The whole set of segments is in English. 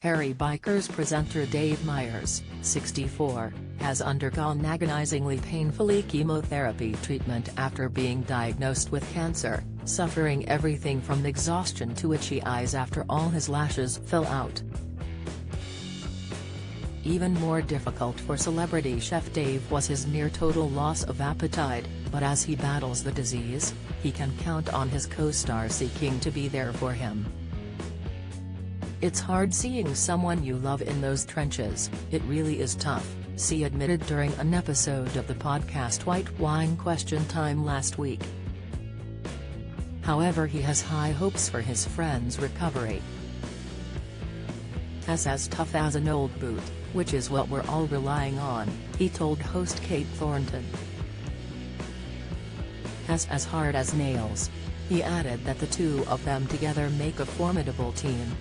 Harry Bikers presenter Dave Meyers, 64, has undergone agonizingly painfully chemotherapy treatment after being diagnosed with cancer, suffering everything from exhaustion to itchy eyes after all his lashes fell out. Even more difficult for celebrity chef Dave was his near-total loss of appetite, but as he battles the disease, he can count on his co-star C. King to be there for him. "It's hard seeing someone you love in those trenches, it really is tough," C admitted during an episode of the podcast White Wine Question Time last week. However, he has high hopes for his friend's recovery. "As tough as an old boot, which is what we're all relying on," he told host Kate Thornton. As hard as nails." He added that the two of them together make a formidable team.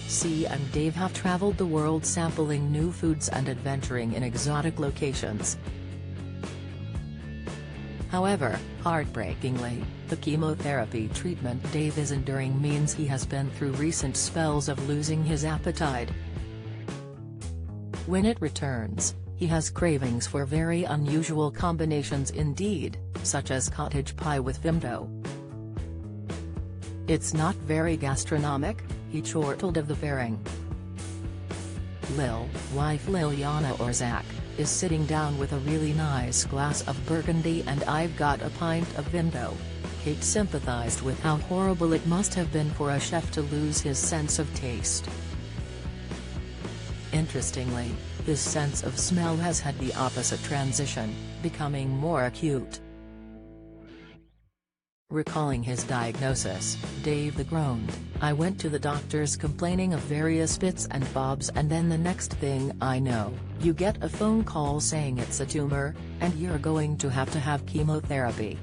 C and Dave have traveled the world sampling new foods and adventuring in exotic locations. However, heartbreakingly, the chemotherapy treatment Dave is enduring means he has been through recent spells of losing his appetite. When it returns, he has cravings for very unusual combinations indeed, such as cottage pie with Vimto. "It's not very gastronomic," he chortled of the pairing. Wife Liliana Orzak, is sitting down with a really nice glass of Burgundy and I've got a pint of Vimto. Kate sympathized with how horrible it must have been for a chef to lose his sense of taste. Interestingly, his sense of smell has had the opposite transition, becoming more acute. Recalling his diagnosis, Dave groaned, "I went to the doctors complaining of various bits and bobs, and then the next thing I know, you get a phone call saying it's a tumor, and you're going to have chemotherapy."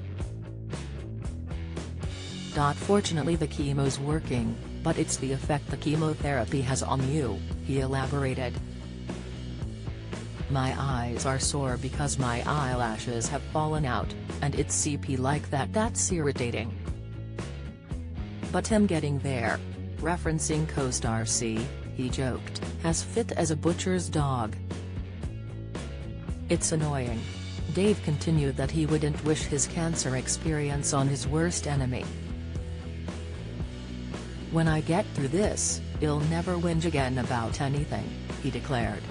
"Fortunately the chemo's working, but it's the effect the chemotherapy has on you," he elaborated. "My eyes are sore because my eyelashes have fallen out, and it's CP like that's irritating. But I'm getting there." Referencing co-star C, he joked, "as fit as a butcher's dog." "It's annoying." Dave continued that he wouldn't wish his cancer experience on his worst enemy. "When I get through this, I'll never whinge again about anything," he declared.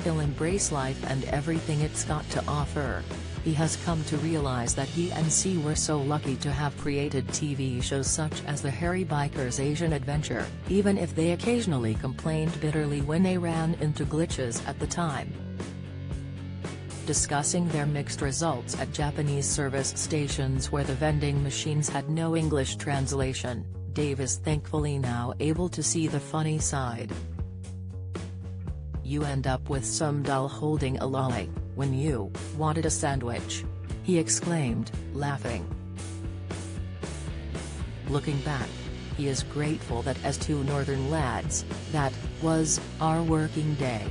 "He'll embrace life and everything it's got to offer." He has come to realize that he and C were so lucky to have created TV shows such as the Harry Bikers Asian Adventure, even if they occasionally complained bitterly when they ran into glitches at the time. Discussing their mixed results at Japanese service stations where the vending machines had no English translation, Dave is thankfully now able to see the funny side. "You end up with some doll holding a lolly, when you wanted a sandwich," he exclaimed, laughing. Looking back, he is grateful that as two northern lads, that was our working day.